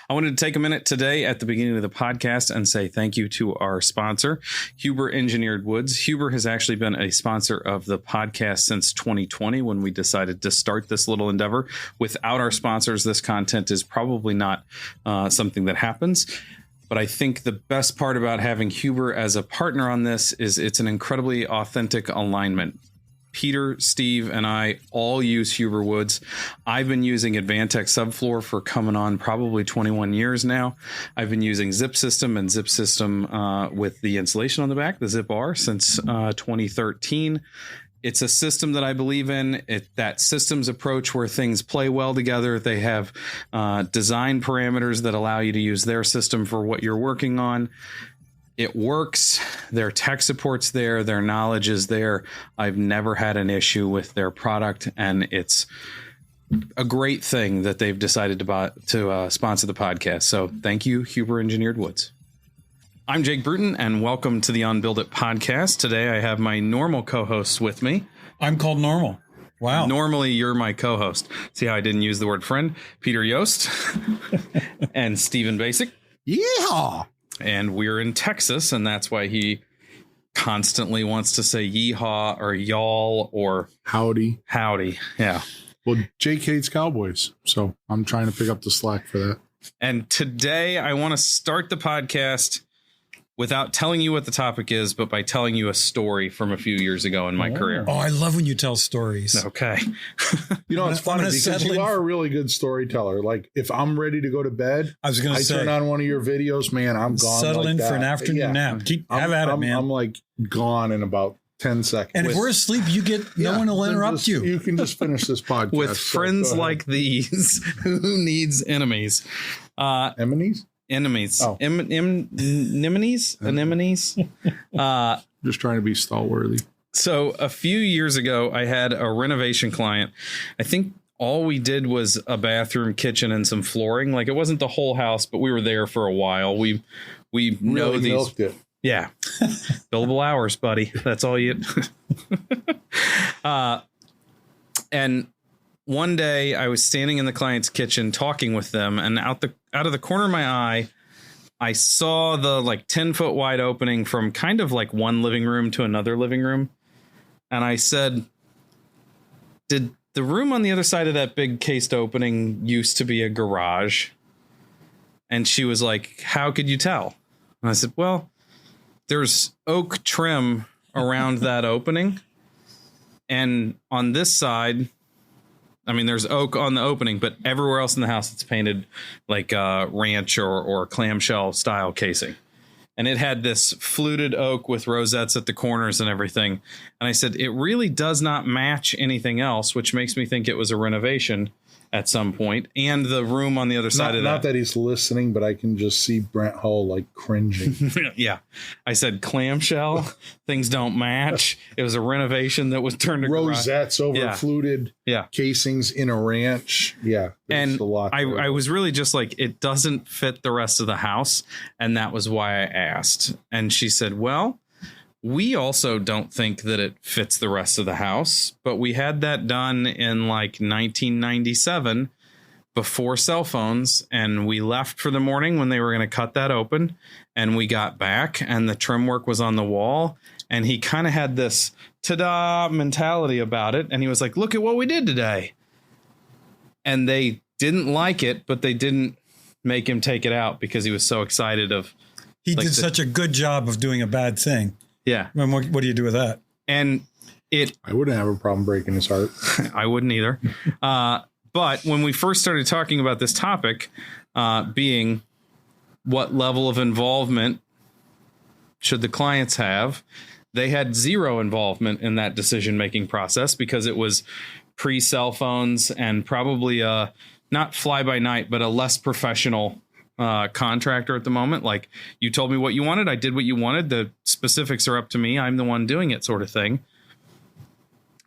I wanted to take a minute today at the beginning of the podcast and say thank you to our sponsor, Huber Engineered Woods. Huber has actually been a sponsor of the podcast since 2020 when we decided to start this little endeavor. Without our sponsors, this content is probably not something that happens. But I think the best part about having Huber as a partner on this is it's an incredibly authentic alignment. Peter, Steve, and I all use Huber Woods. I've been using Advantech Subfloor for coming on probably 21 years now. I've been using Zip System and Zip System with the insulation on the back, the Zip R, since 2013. It's a system that I believe in. That systems approach where things play well together. They have design parameters that allow you to use their system for what you're working on. It works. Their tech support's there. Their knowledge is there. I've never had an issue with their product, and it's a great thing that they've decided to sponsor the podcast. So thank you, Huber Engineered Woods. I'm Jake Bruton, and welcome to the Unbuild It podcast. Today I have my normal co-hosts with me. I'm called Normal. Wow. Normally you're my co-host. See how I didn't use the word friend? Peter Yost and Stephen Basic. Yeehaw! And we're in Texas, and that's why he constantly wants to say yeehaw or y'all or howdy. Yeah. Well, Jake hates Cowboys, so I'm trying to pick up the slack for that. And today I want to start the podcast without telling you what the topic is, but by telling you a story from a few years ago in my career. Oh, I love when you tell stories. Okay. You know, it's funny because you are a really good storyteller. Like, if I'm ready to go to bed, I turn on one of your videos, man, I'm gone. Settle in for an afternoon nap. Have at it, man. I'm like gone in about 10 seconds. And if we're asleep, you get no one will interrupt you. You can just finish this podcast. With friends like these, who needs enemies? Enemies? Enemies. Oh. Anemones? Just trying to be stalworthy. So a few years ago, I had a renovation client. I think all we did was a bathroom, kitchen, and some flooring. Like, it wasn't the whole house, but we were there for a while. We know really these. Milked it. Yeah. Billable hours, buddy. That's all you. And one day I was standing in the client's kitchen talking with them, and out of the corner of my eye, I saw the 10-foot wide opening from kind of like one living room to another living room. And I said, did the room on the other side of that big cased opening used to be a garage? And she was like, how could you tell? And I said, well, there's oak trim around that opening. And on this side, I mean, there's oak on the opening, but everywhere else in the house, it's painted like ranch or clamshell style casing. And it had this fluted oak with rosettes at the corners and everything. And I said, it really does not match anything else, which makes me think it was a renovation at some point. And the room on the other side of that. Not that he's listening, but I can just see Brent Hull cringing. Yeah. I said clamshell. Things don't match. It was a renovation that was turned to rosettes over fluted casings in a ranch. Yeah. And I was really just like, it doesn't fit the rest of the house. And that was why I asked. And she said, well, we also don't think that it fits the rest of the house, but we had that done in 1997 before cell phones, and we left for the morning when they were going to cut that open, and we got back and the trim work was on the wall, and he kind of had this ta-da mentality about it, and he was like, look at what we did today. And they didn't like it, but they didn't make him take it out because he was so excited of. He did such a good job of doing a bad thing. Yeah. And what do you do with that? And I wouldn't have a problem breaking his heart. I wouldn't either. But when we first started talking about this topic, being what level of involvement should the clients have, they had zero involvement in that decision-making process because it was pre-cell phones and probably not fly-by-night, but a less professional contractor at the moment. Like, you told me what you wanted. I did what you wanted. The specifics are up to me. I'm the one doing it, sort of thing.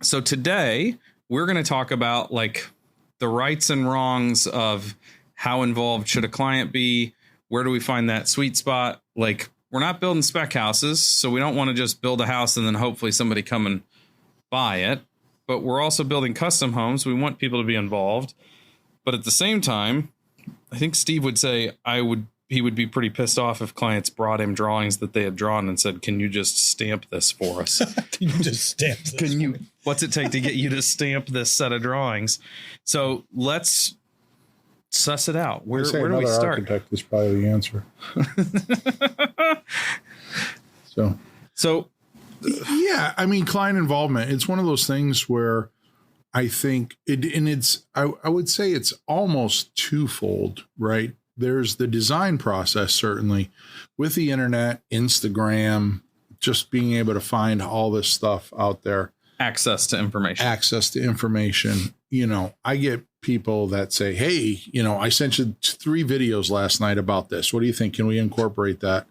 So today we're going to talk about the rights and wrongs of how involved should a client be? Where do we find that sweet spot? We're not building spec houses, so we don't want to just build a house and then hopefully somebody come and buy it. But we're also building custom homes. We want people to be involved. But at the same time, I think Steve would say he would be pretty pissed off if clients brought him drawings that they had drawn and said, "Can you just stamp this for us? Can you just stamp this? What's it take to get you to stamp this set of drawings?" So let's suss it out. Where do we start? Architect is probably the answer. So yeah, I mean, client involvement, it's one of those things where I think I would say it's almost twofold, right? There's the design process, certainly, with the internet, Instagram, just being able to find all this stuff out there. Access to information. You know, I get people that say, "Hey, you know, I sent you 3 videos last night about this. What do you think? Can we incorporate that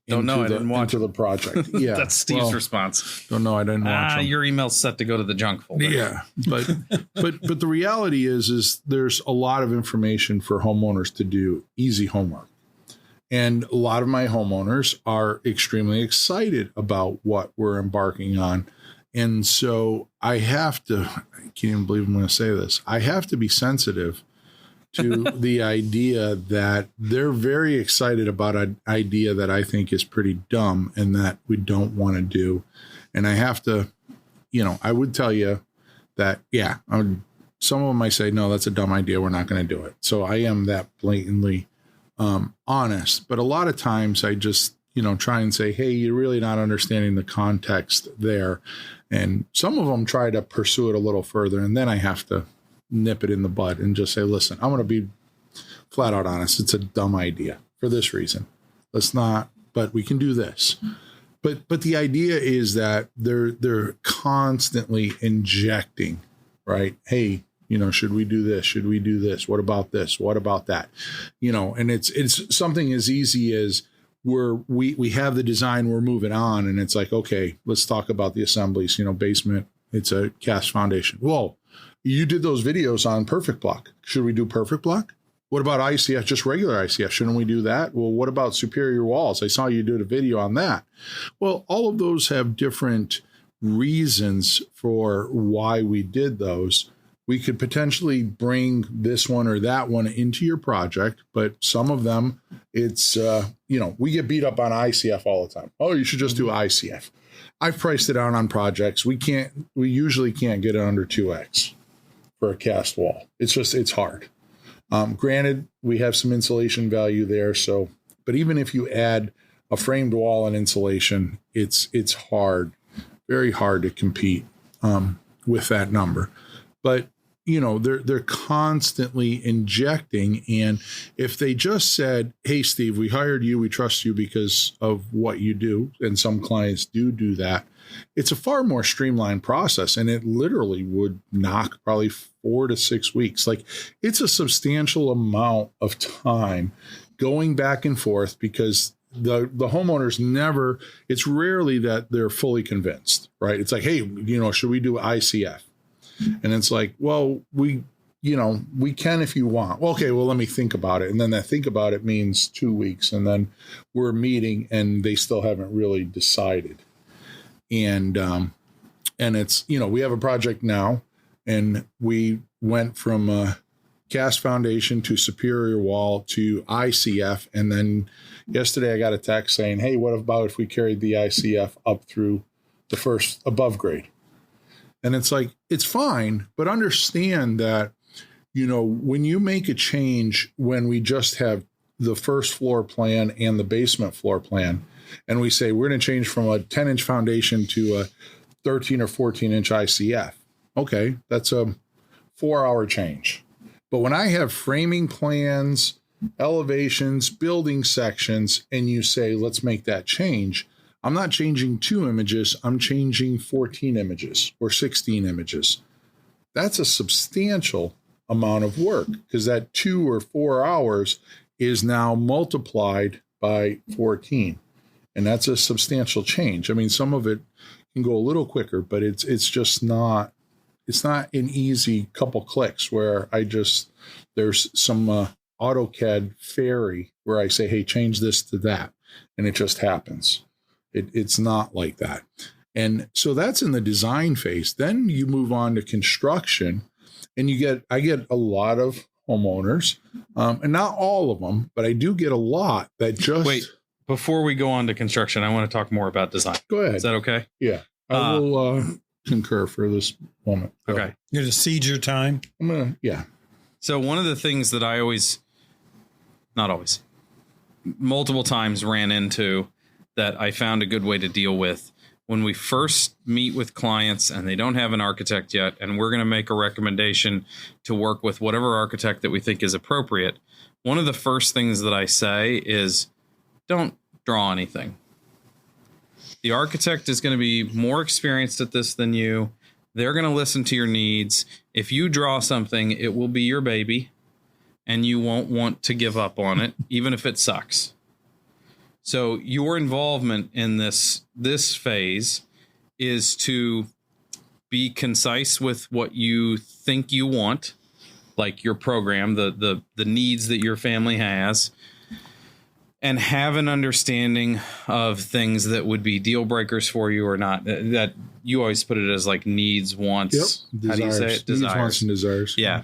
into the project?" Yeah. That's Steve's response. Don't know. I didn't watch them. Your email's set to go to the junk folder. Yeah. But the reality is there's a lot of information for homeowners to do easy homework. And a lot of my homeowners are extremely excited about what we're embarking on. And so I can't even believe I'm going to say this. I have to be sensitive to the idea that they're very excited about an idea that I think is pretty dumb and that we don't want to do. And I have to, I would tell you that, some of them might say, "No, that's a dumb idea. We're not going to do it." So I am that blatantly honest. But a lot of times I just, try and say, "Hey, you're really not understanding the context there." And some of them try to pursue it a little further. And then I have to nip it in the bud and just say, "Listen, I'm going to be flat out honest. It's a dumb idea for this reason. Let's not, but we can do this." But the idea is that they're constantly injecting, right? "Hey, should we do this? Should we do this? What about this? What about that?" And it's something as easy as we have the design, we're moving on, and it's like, "Okay, let's talk about the assemblies, basement, it's a cast foundation. Whoa, you did those videos on Perfect Block. Should we do Perfect Block? What about ICF, just regular ICF? Shouldn't we do that? Well, what about superior walls? I saw you did a video on that." Well, all of those have different reasons for why we did those. We could potentially bring this one or that one into your project, but some of them, it's, we get beat up on ICF all the time. "Oh, you should just do ICF." I've priced it out on projects. We usually can't get it under 2X for a cast wall. It's hard. Granted, we have some insulation value there. So, but even if you add a framed wall and insulation, it's hard, very hard to compete with that number. But they're constantly injecting. And if they just said, "Hey, Steve, we hired you, we trust you because of what you do," and some clients do that, it's a far more streamlined process. And it literally would knock probably 4 to 6 weeks. Like, it's a substantial amount of time going back and forth because the homeowners it's rarely that they're fully convinced, right? It's like, "Hey, should we do ICF?" And it's like, "Well, we can if you want." "Well, okay, well, let me think about it." And then that think about it means 2 weeks. And then we're meeting and they still haven't really decided. And it's, we have a project now and we went from a cast foundation to superior wall to ICF. And then yesterday I got a text saying, "Hey, what about if we carried the ICF up through the first above grade?" And it's like, it's fine, but understand that, when you make a change, when we just have the first floor plan and the basement floor plan, and we say we're going to change from a 10-inch foundation to a 13 or 14-inch ICF. Okay, that's a 4-hour change. But when I have framing plans, elevations, building sections, and you say, let's make that change, I'm not changing 2 images, I'm changing 14 images or 16 images. That's a substantial amount of work because that 2 or 4 hours is now multiplied by 14. And that's a substantial change. I mean, some of it can go a little quicker, but it's just not, it's not an easy couple clicks where there's some AutoCAD fairy where I say, "Hey, change this to that." And it just happens. It's not like that. And so that's in the design phase. Then you move on to construction and I get a lot of homeowners, and not all of them, but I do get a lot that just wait. Before we go on to construction, I want to talk more about design. Go ahead. Is that okay? Yeah, I will concur for this moment. Okay. You're going to cede your time? I'm going to, yeah. So one of the things that I multiple times ran into that I found a good way to deal with when we first meet with clients and they don't have an architect yet, and we're going to make a recommendation to work with whatever architect that we think is appropriate. One of the first things that I say is, don't draw anything. The architect is going to be more experienced at this than you. They're going to listen to your needs. If you draw something, it will be your baby, and you won't want to give up on it, even if it sucks. So your involvement in this phase is to be concise with what you think you want, like your program, the needs that your family has, and have an understanding of things that would be deal breakers for you or not. That you always put it as like needs, wants. Yep. How do you say it? Desires. Needs, wants, and desires. Yeah.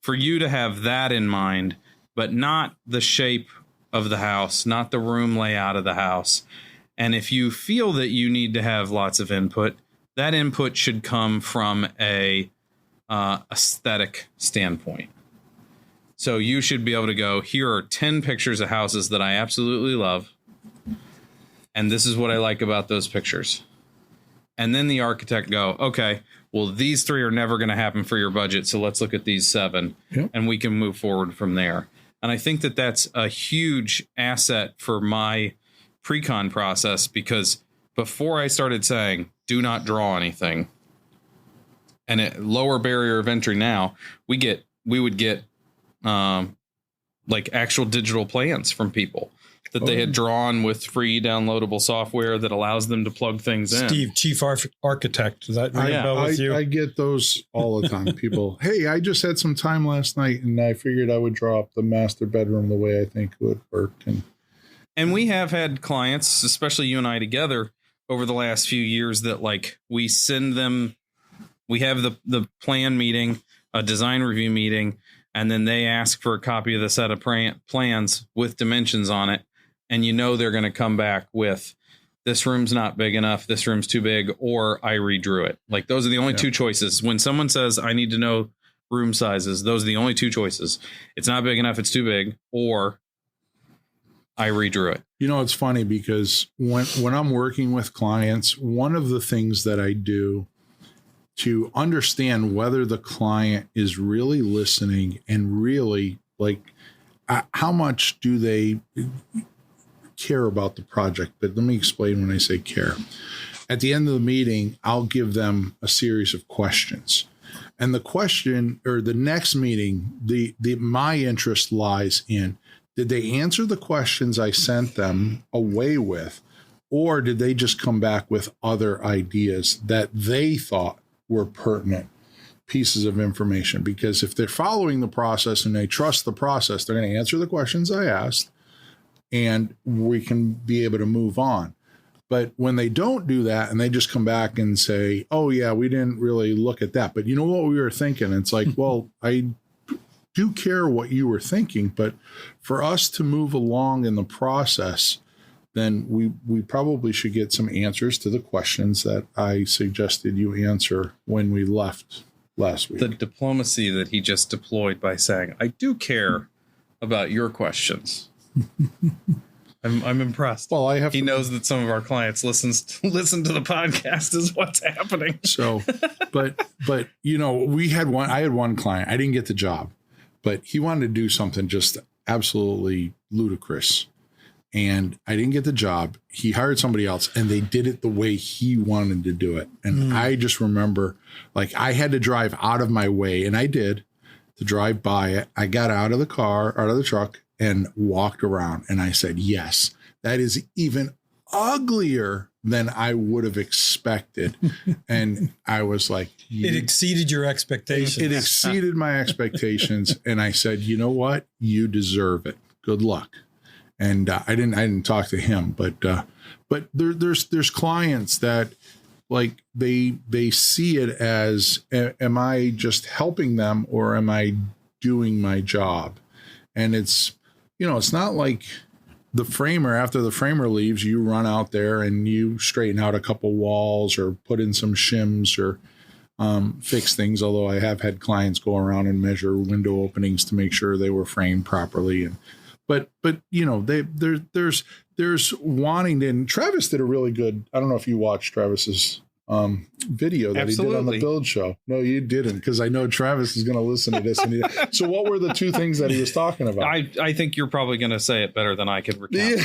For you to have that in mind, but not the shape of the house, not the room layout of the house. And if you feel that you need to have lots of input, that input should come from a aesthetic standpoint. So you should be able to go, here are 10 pictures of houses that I absolutely love. And this is what I like about those pictures. And then the architect go, okay, well, these 3 are never going to happen for your budget. So let's look at these 7 and we can move forward from there. And I think that that's a huge asset for my pre-con process, because before I started saying, do not draw anything, and at lower barrier of entry now, we would get like actual digital plans from people that they had drawn with free downloadable software that allows them to plug things in. Steve, chief architect. Does that ring a bell with you? I get those all the time. People, hey, I just had some time last night and I figured I would draw up the master bedroom the way I think it would work. And we have had clients, especially you and I together, over the last few years that like we send them, we have the plan meeting, a design review meeting, and then they ask for a copy of the set of plans with dimensions on it. And you know they're going to come back with, this room's not big enough, this room's too big, or I redrew it. Like those are the only 2 choices. When someone says, I need to know room sizes, those are the only 2 choices. It's not big enough, it's too big, or I redrew it. You know, it's funny because when I'm working with clients, one of the things that I do to understand whether the client is really listening and really like how much do they care about the project. But let me explain when I say care. At the end of the meeting, I'll give them a series of questions. And the question or the next meeting, my interest lies in, did they answer the questions I sent them away with, or did they just come back with other ideas that they thought were pertinent pieces of information? Because if they're following the process and they trust the process, they're going to answer the questions I asked and we can be able to move on. But when they don't do that and they just come back and say, oh yeah, we didn't really look at that, but you know what we were thinking? It's like, well, I do care what you were thinking, but for us to move along in the process, then we probably should get some answers to the questions that I suggested you answer when we left last week. The diplomacy that he just deployed by saying, I do care about your questions. I'm impressed. Well, he knows that some of our clients listen to the podcast is what's happening. So, but you know, I had one client, I didn't get the job, but he wanted to do something just absolutely ludicrous. And I didn't get the job. He hired somebody else and they did it the way he wanted to do it. And I just remember like I had to drive out of my way, and I did, to drive by it. I got out of the truck and walked around, and I said, yes, that is even uglier than I would have expected. And I was like, it exceeded your expectations. It exceeded my expectations. And I said, you know what? You deserve it. Good luck. And I didn't talk to him, but there's clients that like they see it as, am I just helping them or am I doing my job. And it's, it's not like the framer, after the framer leaves, you run out there and you straighten out a couple walls or put in some shims or fix things. Although I have had clients go around and measure window openings to make sure they were framed properly. But there's wanting to, and Travis did a really good, I don't know if you watched Travis's video that Absolutely. He did on the Build Show. No, you didn't, because I know Travis is going to listen to this. So what were the two things that he was talking about? I think you're probably going to say it better than I could recount.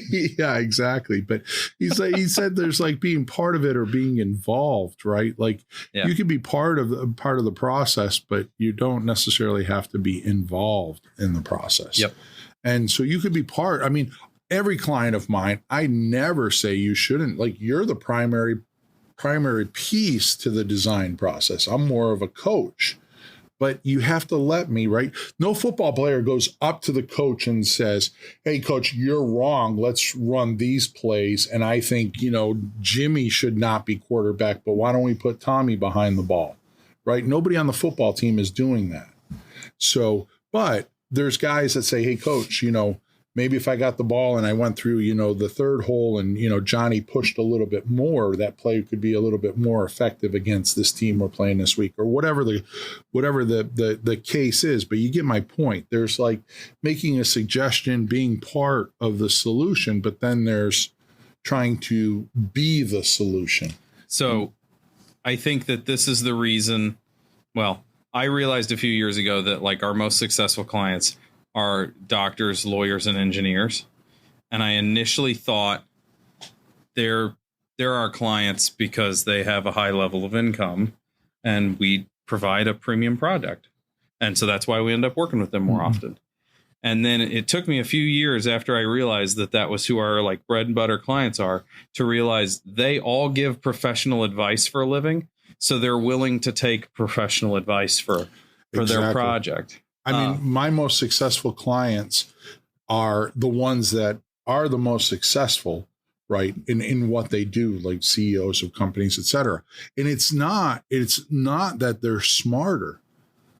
Yeah, exactly. But he said there's like being part of it or being involved, right? Like you can be part of the process, but you don't necessarily have to be involved in the process. Yep. And so you could be part. I mean, every client of mine, I never say you shouldn't. Like, you're the primary piece to the design process. I'm more of a coach, but you have to let me, right? No football player goes up to the coach and says, hey, coach, you're wrong. Let's run these plays. And I think, Jimmy should not be quarterback, but why don't we put Tommy behind the ball, right? Nobody on the football team is doing that. So, but there's guys that say, hey, coach, maybe if I got the ball and I went through, the third hole and, Johnny pushed a little bit more, that play could be a little bit more effective against this team we're playing this week, or whatever the case is. But you get my point. There's like making a suggestion, being part of the solution, but then there's trying to be the solution. So I think that this is the reason. Well, I realized a few years ago that like our most successful clients are doctors, lawyers, and engineers. And I initially thought they're our clients because they have a high level of income and we provide a premium product. And so that's why we end up working with them more often. And then it took me a few years after I realized that was who our like bread and butter clients are, to realize they all give professional advice for a living. So they're willing to take professional advice for their project. I mean, my most successful clients are the ones that are the most successful, right, in what they do, like CEOs of companies, et cetera. And it's not that they're smarter.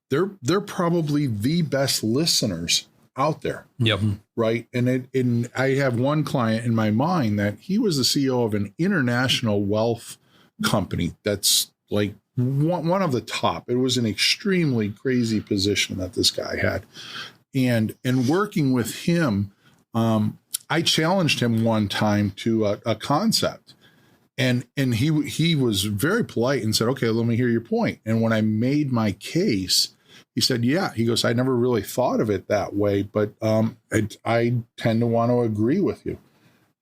They're probably the best listeners out there. Yep. Right. And I have one client in my mind that he was the CEO of an international wealth company that's like one of the top. It was an extremely crazy position that this guy had. And working with him, I challenged him one time to a concept. And he was very polite and said, okay, let me hear your point. And when I made my case, he said, yeah, he goes, I never really thought of it that way, but I tend to want to agree with you.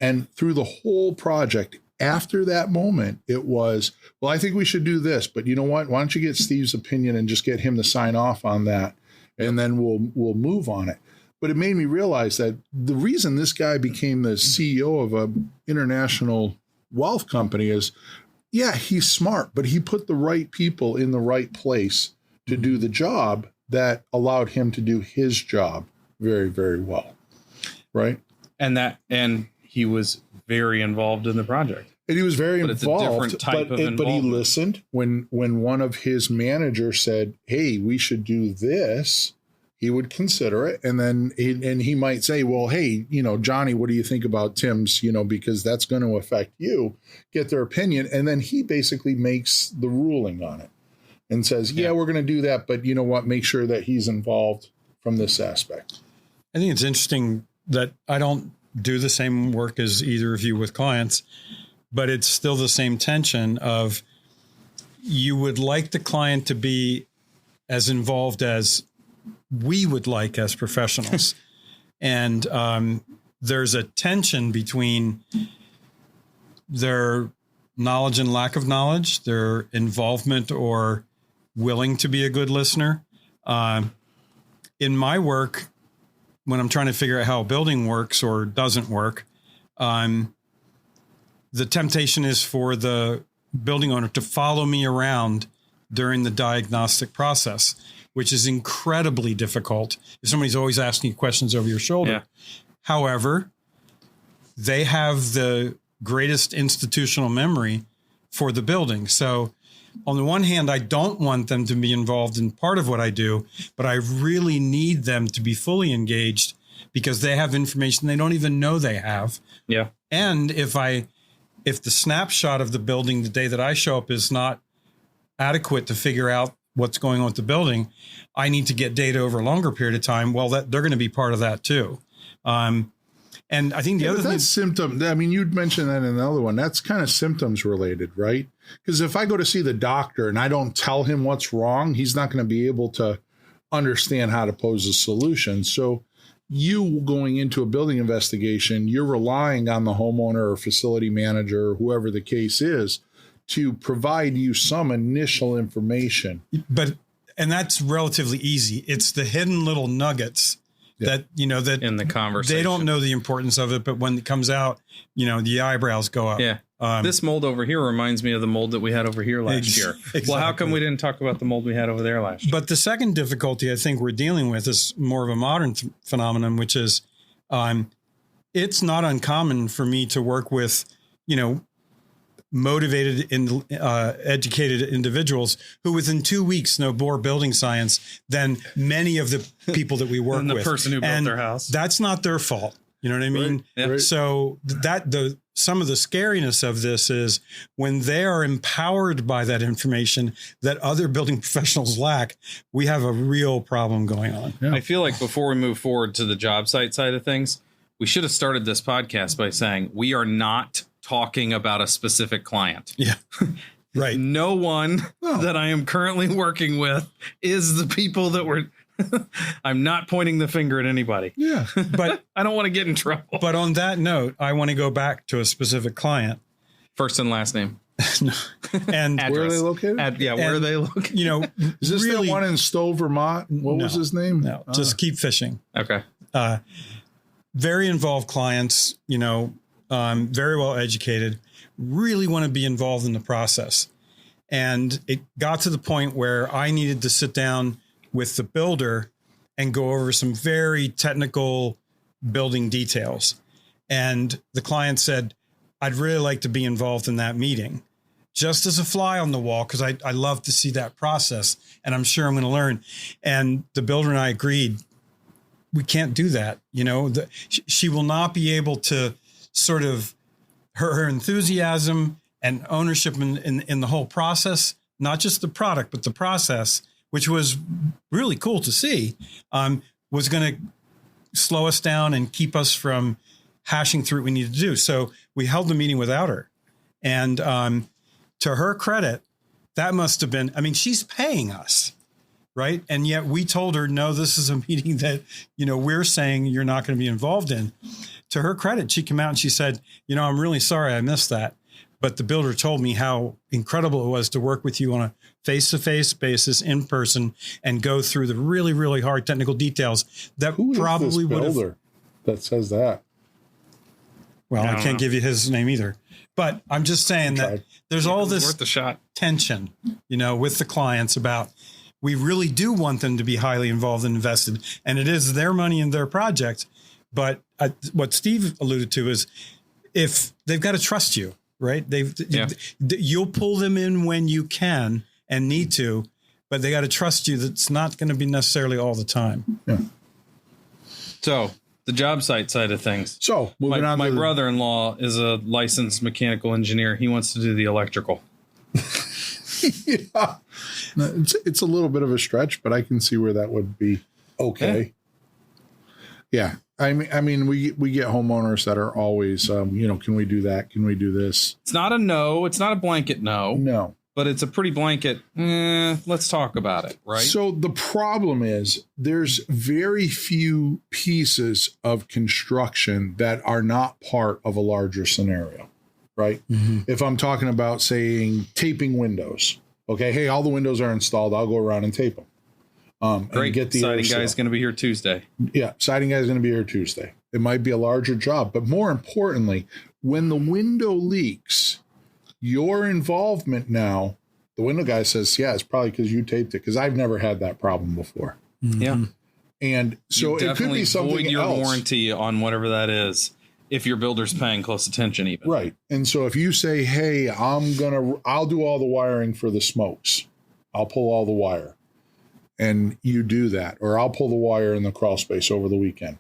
And through the whole project, after that moment, it was, well, I think we should do this, but you know what? Why don't you get Steve's opinion and just get him to sign off on that, and then we'll move on it. But it made me realize that the reason this guy became the CEO of an international wealth company is, yeah, he's smart, but he put the right people in the right place to do the job that allowed him to do his job very, very well. Right. And he was very involved in the project. And he was very involved, it's a different type of involvement. But he listened when one of his managers said, hey, we should do this. He would consider it. And then he might say, well, hey, Johnny, what do you think about Tim's, because that's going to affect you, get their opinion. And then he basically makes the ruling on it and says, yeah, we're going to do that. But you know what? Make sure that he's involved from this aspect. I think it's interesting that I don't do the same work as either of you with clients, but it's still the same tension of you would like the client to be as involved as we would like as professionals. And there's a tension between their knowledge and lack of knowledge, their involvement or willing to be a good listener. In my work, when I'm trying to figure out how a building works or doesn't work, the temptation is for the building owner to follow me around during the diagnostic process, which is incredibly difficult if somebody's always asking you questions over your shoulder. Yeah. However, they have the greatest institutional memory for the building. So on the one hand, I don't want them to be involved in part of what I do, but I really need them to be fully engaged because they have information they don't even know they have. Yeah. And if the snapshot of the building the day that I show up is not adequate to figure out what's going on with the building, I need to get data over a longer period of time. Well, they're going to be part of that too. And I think the other thing, that's symptom. I mean, you'd mentioned that in another one. That's kind of symptoms related, right? Because if I go to see the doctor and I don't tell him what's wrong, he's not going to be able to understand how to pose a solution. So you going into a building investigation, you're relying on the homeowner or facility manager or whoever the case is to provide you some initial information. And that's relatively easy. It's the hidden little nuggets that, that in the conversation, they don't know the importance of it, but when it comes out, the eyebrows go up. Yeah. This mold over here reminds me of the mold that we had over here last year. Exactly. Well, how come we didn't talk about the mold we had over there last year? But the second difficulty I think we're dealing with is more of a modern phenomenon, which is it's not uncommon for me to work with, motivated and educated individuals who within 2 weeks know more building science than many of the people that we work with. The person who built their house. That's not their fault. You know what I mean? Right. Yeah. So some of the scariness of this is when they are empowered by that information that other building professionals lack, we have a real problem going on. Yeah. I feel like before we move forward to the job site side of things, we should have started this podcast by saying we are not talking about a specific client. Yeah. Right. No one that I am currently working with is the people that were I'm not pointing the finger at anybody. Yeah. But I don't want to get in trouble. But on that note, I want to go back to a specific client. First and last name. And where are they located? Where are they located? Is this really, the one in Stowe, Vermont? What was his name? No, just keep fishing. Okay. Very involved clients, very well educated, really want to be involved in the process. And it got to the point where I needed to sit down with the builder and go over some very technical building details. And the client said, I'd really like to be involved in that meeting just as a fly on the wall, because I love to see that process and I'm sure I'm going to learn. And the builder and I agreed, we can't do that. She will not be able to sort of her enthusiasm and ownership in the whole process, not just the product, but the process, which was really cool to see, was going to slow us down and keep us from hashing through what we need to do. So we held the meeting without her. And to her credit, that must have been, she's paying us, right? And yet we told her, no, this is a meeting that, we're saying you're not going to be involved in. To her credit, she came out and she said, I'm really sorry I missed that. But the builder told me how incredible it was to work with you on a face-to-face basis in person and go through the really, really hard technical details that Who is probably this would have. Builder that says that? Well, I can't give you his name either. But I'm just saying that there's all this worth a shot. Tension, with the clients about we really do want them to be highly involved and invested, and it is their money and their project. But what Steve alluded to is if they've got to trust you. Right. You'll pull them in when you can and need to, but they got to trust you. That's not going to be necessarily all the time. Yeah. So the job site side of things. So moving on. My brother-in-law is a licensed mechanical engineer. He wants to do the electrical. Yeah. It's a little bit of a stretch, but I can see where that would be okay. Yeah. I mean, we get homeowners that are always, can we do that? Can we do this? It's not a no. It's not a blanket no. No. But it's a pretty blanket, let's talk about it, right? So the problem is there's very few pieces of construction that are not part of a larger scenario, right? Mm-hmm. If I'm talking about saying taping windows, okay, hey, all the windows are installed. I'll go around and tape them. Great. Get the siding guy's going to be here Tuesday. Yeah, siding guy's going to be here Tuesday. It might be a larger job, but more importantly, when the window leaks, your involvement now, the window guy says, yeah, it's probably because you taped it, because I've never had that problem before. Mm-hmm. Yeah. And so it could be something void your else. warranty on whatever that is If your builder's paying close attention, even. Right. And so if you say, hey, I'll do all the wiring for the smokes, I'll pull all the wire, and you do that, or I'll pull the wire in the crawl space over the weekend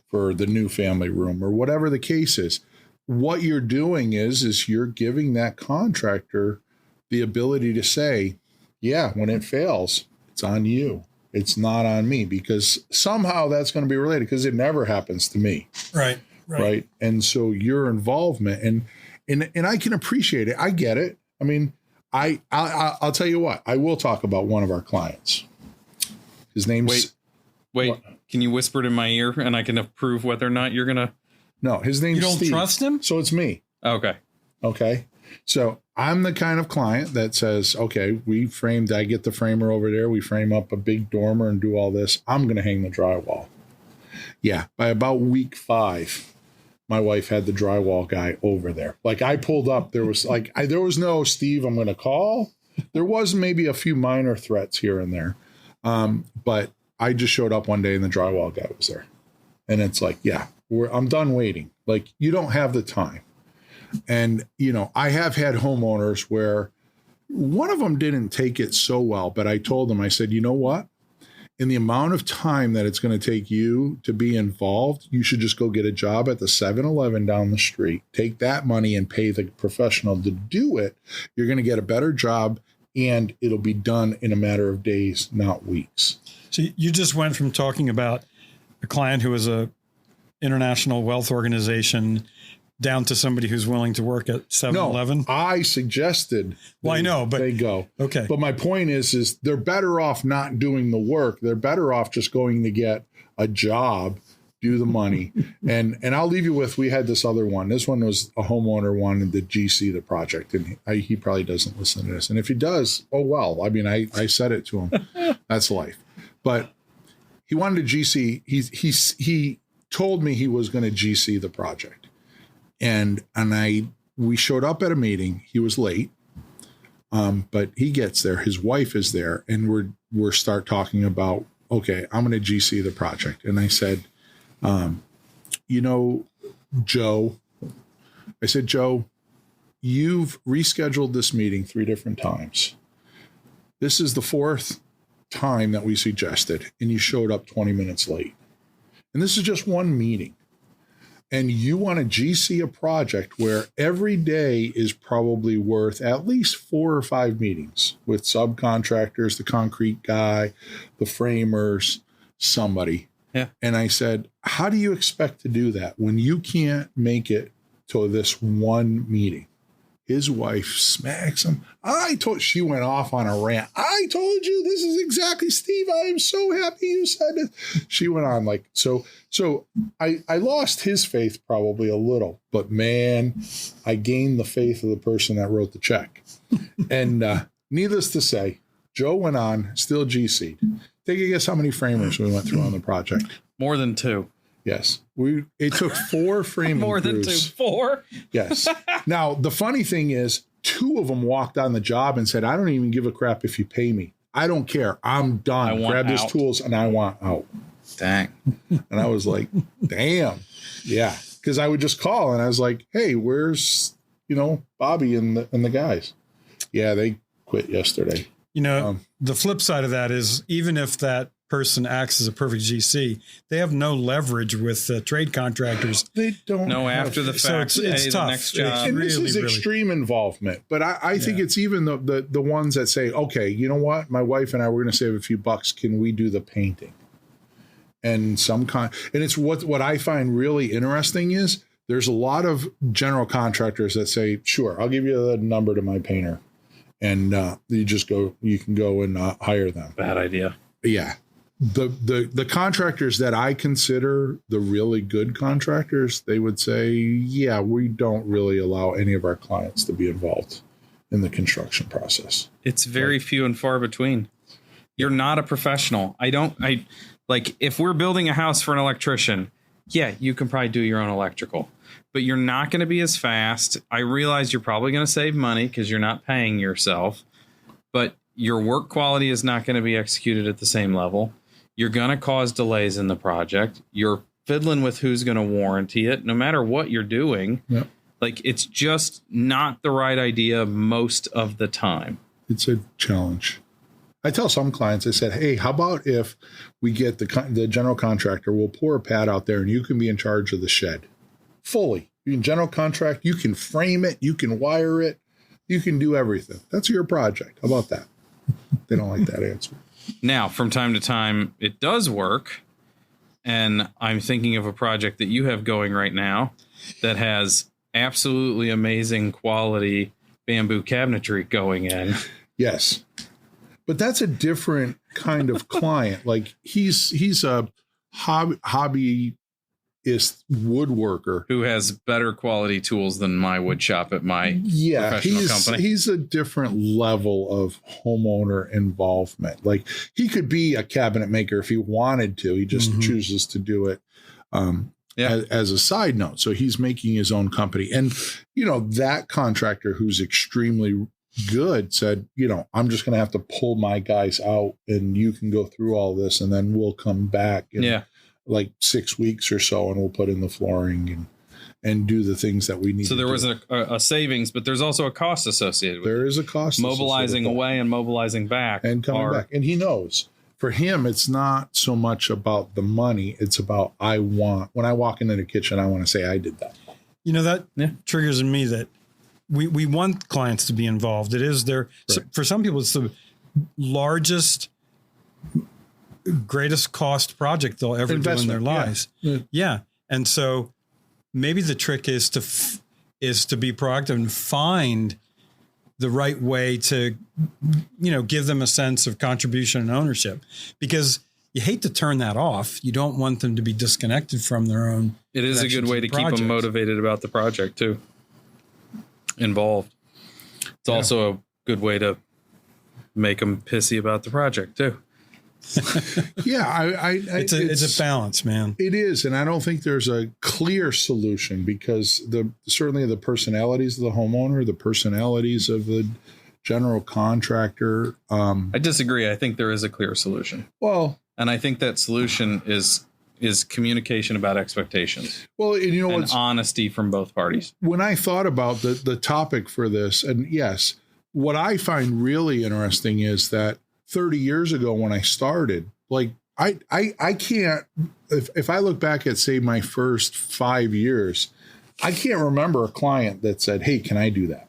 for the new family room, or whatever the case is, what you're doing is you're giving that contractor the ability to say, yeah, when it fails, it's on you. It's not on me, because somehow that's going to be related, because it never happens to me. Right. And so your involvement and I can appreciate it. I get it. I mean, I'll tell you what, I will talk about one of our clients. His name's Wait, what? Can you whisper it in my ear and I can approve whether or not you're going to? No, his name's You don't Steve. trust him? So it's me. Okay. So I'm the kind of client that says, okay, I get the framer over there. We frame up a big dormer and do all this. I'm going to hang the drywall. Yeah. By about week 5, my wife had the drywall guy over there. Like, I pulled up, there was no Steve, I'm going to call. There was maybe a few minor threats here and there. But I just showed up one day and the drywall guy was there. And it's like, yeah, I'm done waiting. Like, you don't have the time. And, I have had homeowners where one of them didn't take it so well, but I told them, I said, you know what? In the amount of time that it's going to take you to be involved, you should just go get a job at the 7-Eleven down the street. Take that money and pay the professional to do it. You're going to get a better job, and it'll be done in a matter of days, not weeks. So you just went from talking about a client who was a international wealth organization down to somebody who's willing to work at 7-Eleven? No, I suggested. Well, I know, but they go. Okay. But my point is they're better off not doing the work. They're better off just going to get a job, do the money. and I'll leave you with, we had this other one. This one was a homeowner wanted to GC the project, and he probably doesn't listen to this. And if he does, oh, well, I mean, I said it to him. That's life. But he wanted to GC. He told me he was going to GC the project. And we showed up at a meeting. He was late, but he gets there. His wife is there, and we're start talking about, okay, I'm going to GC the project. And I said, Joe, you've rescheduled this meeting 3 different times. This is the 4th time that we suggested, and you showed up 20 minutes late. And this is just one meeting. And you want to GC a project where every day is probably worth at least 4 or 5 meetings with subcontractors, the concrete guy, the framers, somebody. Yeah. And I said, how do you expect to do that when you can't make it to this one meeting? His wife smacks him. She went off on a rant. I told you, this is exactly, Steve, I am so happy you said it. She went on like, so I lost his faith probably a little, but man, I gained the faith of the person that wrote the check. And needless to say, Joe went on, still GC'd. Take a guess how many framers we went through on the project. More than 2. Yes. It took 4 framing More than crews. 2. 4? Yes. Now, the funny thing is, 2 of them walked on the job and said, I don't even give a crap if you pay me. I don't care. I'm done. Grab these tools and I want out. Dang. And I was like, damn. Yeah. Because I would just call and I was like, hey, where's, Bobby and the guys? Yeah, they quit yesterday. The flip side of that is, even if that person acts as a perfect GC, they have no leverage with trade contractors. They don't know after the fact. So it's tough. Next job. And this is extreme involvement. But I think it's even the ones that say, okay, you know what? My wife and I, we're going to save a few bucks. Can we do the painting? And and it's what I find really interesting is there's a lot of general contractors that say, sure, I'll give you the number to my painter. And you can go and hire them. Bad idea. Yeah. The contractors that I consider the really good contractors, they would say, yeah, we don't really allow any of our clients to be involved in the construction process. It's very few and far between. You're not a professional. If we're building a house for an electrician, yeah, you can probably do your own electrical, but you're not going to be as fast. I realize you're probably going to save money because you're not paying yourself, but your work quality is not going to be executed at the same level. You're going to cause delays in the project. Your fiddling with who's going to warranty it, no matter what you're doing. Yep. Like, it's just not the right idea most of the time. It's a challenge. I tell some clients, I said, hey, how about if we get the general contractor, we'll pour a pad out there and you can be in charge of the shed fully. You can general contract, you can frame it, you can wire it, you can do everything. That's your project. How about that? They don't like that answer. Now, from time to time, it does work. And I'm thinking of a project that you have going right now that has absolutely amazing quality bamboo cabinetry going in. Yes. But that's a different kind of client. Like he's a hobbyist woodworker who has better quality tools than my wood shop at my professional company. He's a different level of homeowner involvement. Like he could be a cabinet maker if he wanted to. He just chooses to do it as a side note. So he's making his own company. And, that contractor who's extremely good said, I'm just going to have to pull my guys out and you can go through all this and then we'll come back in like 6 weeks or so and we'll put in the flooring and do the things that we need. So there was a savings, but there's also a cost associated with it. There is a cost. Mobilizing away and mobilizing back. And coming back. And he knows. For him, it's not so much about the money. It's about when I walk into the kitchen, I want to say I did that. That triggers in me that we want clients to be involved. It is for some people, it's the largest, greatest cost project they'll ever do in their lives. Yeah. And so maybe the trick is to be proactive and find the right way to, give them a sense of contribution and ownership, because you hate to turn that off. You don't want them to be disconnected from their own. It is a good way to keep them motivated about the project too. Involved. It's also a good way to make them pissy about the project too. It's a balance, man. It is. And I don't think there's a clear solution because certainly the personalities of the homeowner, the personalities of the general contractor. I disagree. I think there is a clear solution. Well, and I think that solution is communication about expectations. Well, and honesty from both parties. When I thought about the topic for this, and yes, what I find really interesting is that 30 years ago when I started, like I can't, if I look back at, say, my first 5 years, I can't remember a client that said, hey, can I do that?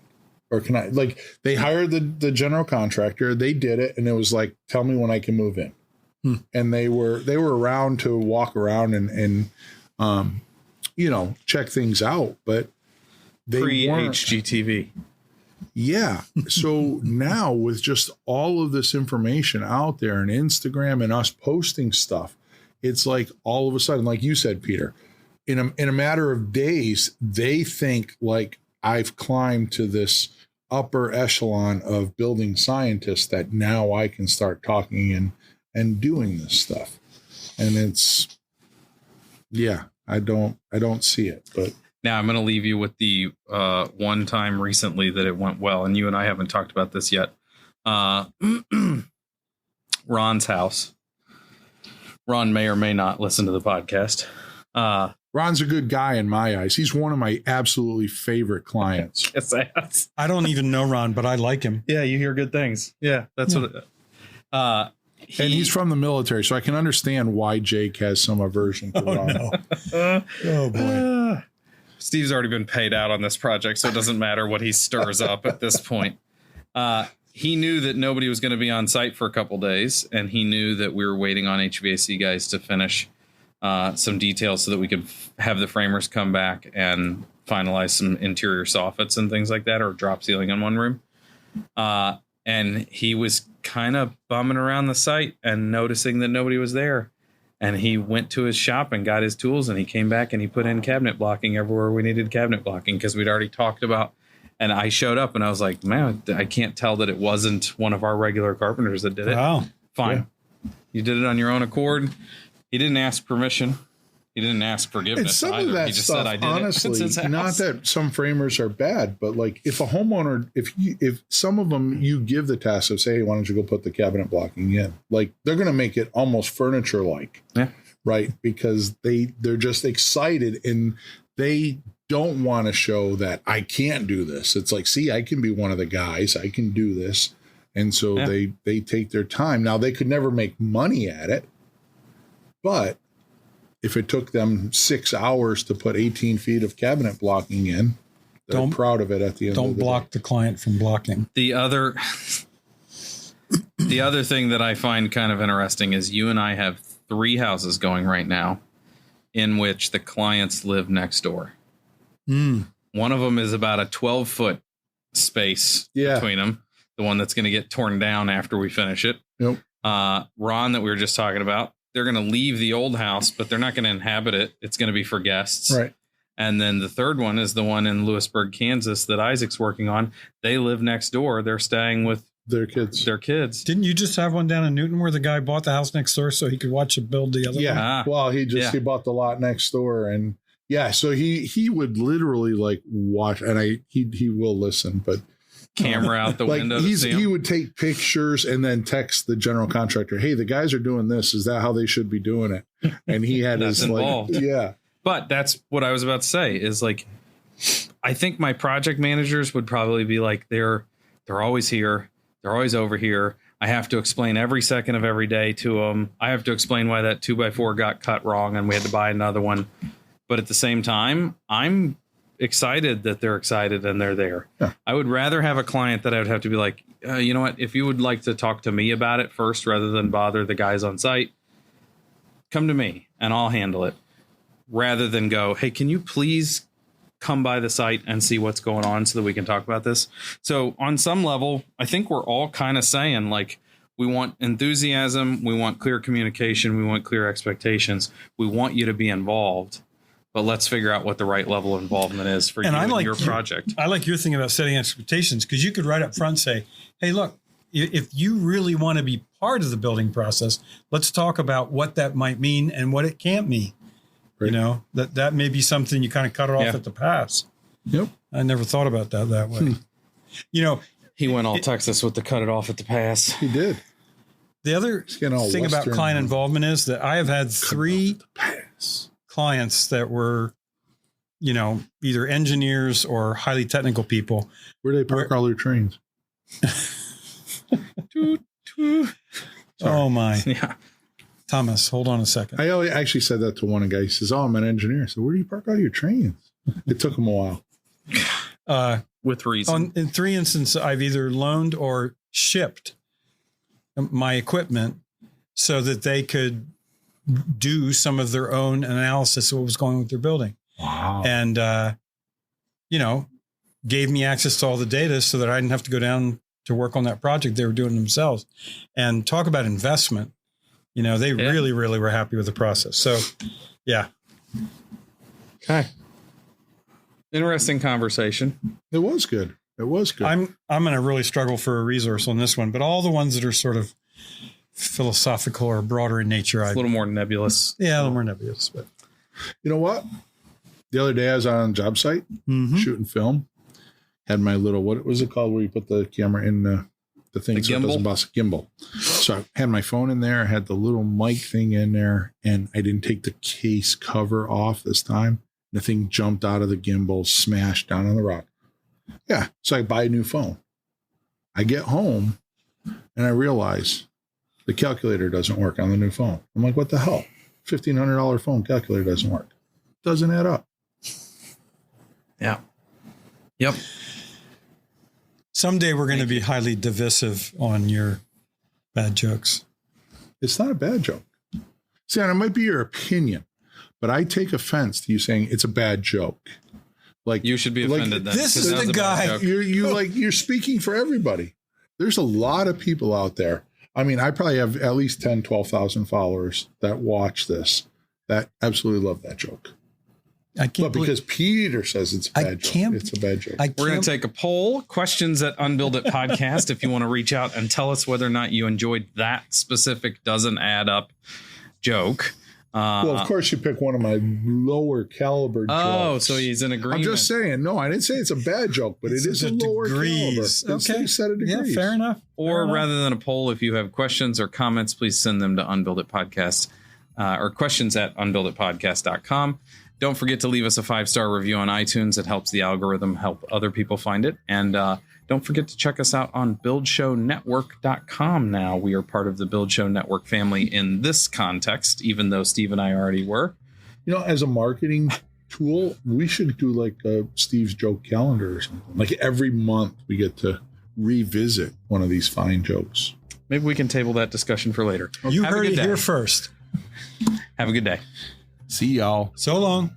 Or can I, like, they hired the general contractor, they did it, and it was like, tell me when I can move in. And they were around to walk around and check things out, but they weren't HGTV. Yeah. So now with just all of this information out there and Instagram and us posting stuff, it's like all of a sudden, like you said, Peter, in a matter of days, they think like I've climbed to this upper echelon of building scientists that now I can start talking and doing this stuff. And it's, I don't see it, but. Now I'm going to leave you with the one time recently that it went well, and you and I haven't talked about this yet. Ron's house. Ron may or may not listen to the podcast. Ron's a good guy in my eyes. He's one of my absolutely favorite clients. Yes, I don't even know Ron, but I like him. Yeah, you hear good things. Yeah, that's what. And he's from the military, so I can understand why Jake has some aversion to Ron. No. Oh boy. Steve's already been paid out on this project, so it doesn't matter what he stirs up at this point. He knew that nobody was going to be on site for a couple days, and he knew that we were waiting on HVAC guys to finish some details so that we could have the framers come back and finalize some interior soffits and things like that, or drop ceiling in one room. And he was kind of bumming around the site and noticing that nobody was there. And he went to his shop and got his tools, and he came back and he put in cabinet blocking everywhere we needed cabinet blocking, because we'd already talked about. And I showed up and I was like, man, I can't tell that it wasn't one of our regular carpenters that did it. Wow. Fine. Yeah. You did it on your own accord. He didn't ask permission. He didn't ask forgiveness either. Of that he just stuff, said, I did honestly, it. Not that some framers are bad, but like if a homeowner, if some of them you give the task of say, hey, why don't you go put the cabinet blocking in? Like they're going to make it almost furniture like. Yeah. right? Because they're just excited and they don't want to show that I can't do this. It's like, see, I can be one of the guys. I can do this. And so they take their time. Now, they could never make money at it, but if it took them 6 hours to put 18 feet of cabinet blocking in, they're proud of it at the end of the day. Don't block the client from blocking. The other thing that I find kind of interesting is you and I have 3 houses going right now in which the clients live next door. One of them is about a 12-foot space between them. The one that's going to get torn down after we finish it. Yep. Ron that we were just talking about, they're going to leave the old house, but they're not going to inhabit it. It's going to be for guests. Right. And then the third one is the one in Lewisburg, Kansas that Isaac's working on. They live next door. They're staying with their kids. Didn't you just have one down in Newton where the guy bought the house next door so he could watch it build the other one? Yeah. Well, he bought the lot next door, and so he would literally like watch, and he will listen, but camera out the window. He would take pictures and then text the general contractor, "Hey, the guys are doing this. Is that how they should be doing it?" And he had his involved. But that's what I was about to say is like, I think my project managers would probably be like, they're always here. They're always over here. I have to explain every second of every day to them. I have to explain why that 2x4 got cut wrong and we had to buy another one. But at the same time, I'm excited that they're excited and they're there. Yeah. I would rather have a client that I would have to be like, you know what, if you would like to talk to me about it first rather than bother the guys on site, come to me and I'll handle it, rather than go, hey, can you please come by the site and see what's going on so that we can talk about this. So on some level, I think we're all kind of saying like, we want enthusiasm, we want clear communication, we want clear expectations, we want you to be involved. But let's figure out what the right level of involvement is for you and your project. I like your thing about setting expectations, because you could right up front say, hey, look, if you really want to be part of the building process, let's talk about what that might mean and what it can't mean. Right. You know, that may be something you kind of cut it off at the pass. Yep. I never thought about that way. You know, he went all Texas with the cut it off at the pass. He did. The other thing about client involvement is that I have had 3 clients that were, you know, either engineers or highly technical people. Where do they park all their trains? Oh my. Yeah. Thomas, hold on a second. I actually said that to one guy. He says, "Oh, I'm an engineer." So where do you park all your trains? It took him a while. With reason. In 3 instances, I've either loaned or shipped my equipment so that they could do some of their own analysis of what was going on with their building. Wow. And, you know, gave me access to all the data so that I didn't have to go down to work on that project. They were doing it themselves. And talk about investment. You know, they really, really were happy with the process. So, yeah. Okay. Interesting conversation. It was good. It was good. I'm going to really struggle for a resource on this one, but all the ones that are sort of philosophical or broader in nature, a little more nebulous. Yeah, a little more nebulous. But you know what? The other day I was on a job site shooting film. Had my little, what was it called, where you put the camera in the thing so it doesn't bust, gimbal. So I had my phone in there, I had the little mic thing in there, and I didn't take the case cover off this time. The thing jumped out of the gimbal, smashed down on the rock. Yeah, so I buy a new phone. I get home, and I realize the calculator doesn't work on the new phone. I'm like, what the hell? $1,500 phone calculator doesn't work. Doesn't add up. Yeah. Yep. Someday we're going to be highly divisive on your bad jokes. It's not a bad joke. See, and it might be your opinion, but I take offense to you saying it's a bad joke. Like, you should be offended. Like, then, this is the guy. You're speaking for everybody. There's a lot of people out there. I mean, I probably have at least 10, 12,000 followers that watch this that absolutely love that joke. I can't because Peter says it's a bad joke. It's a bad joke. We're going to take a poll, questions at Unbuild It Podcast, if you want to reach out and tell us whether or not you enjoyed that specific doesn't add up joke. Well, of course, you pick one of my lower caliber jokes. Oh, so he's in agreement. I'm just saying. No, I didn't say it's a bad joke, but it is a lower degrees. Caliber. Okay. It's a set of degrees. Yeah, fair enough. Or rather than a poll, if you have questions or comments, please send them to Unbuild It Podcast or questions at unbuilditpodcast.com. Don't forget to leave us a 5-star review on iTunes. It helps the algorithm help other people find it. And don't forget to check us out on buildshownetwork.com now. We are part of the Build Show Network family in this context, even though Steve and I already were. You know, as a marketing tool, we should do like a Steve's joke calendar or something. Like every month we get to revisit one of these fine jokes. Maybe we can table that discussion for later. You heard it here first. Have a good day. See y'all. So long.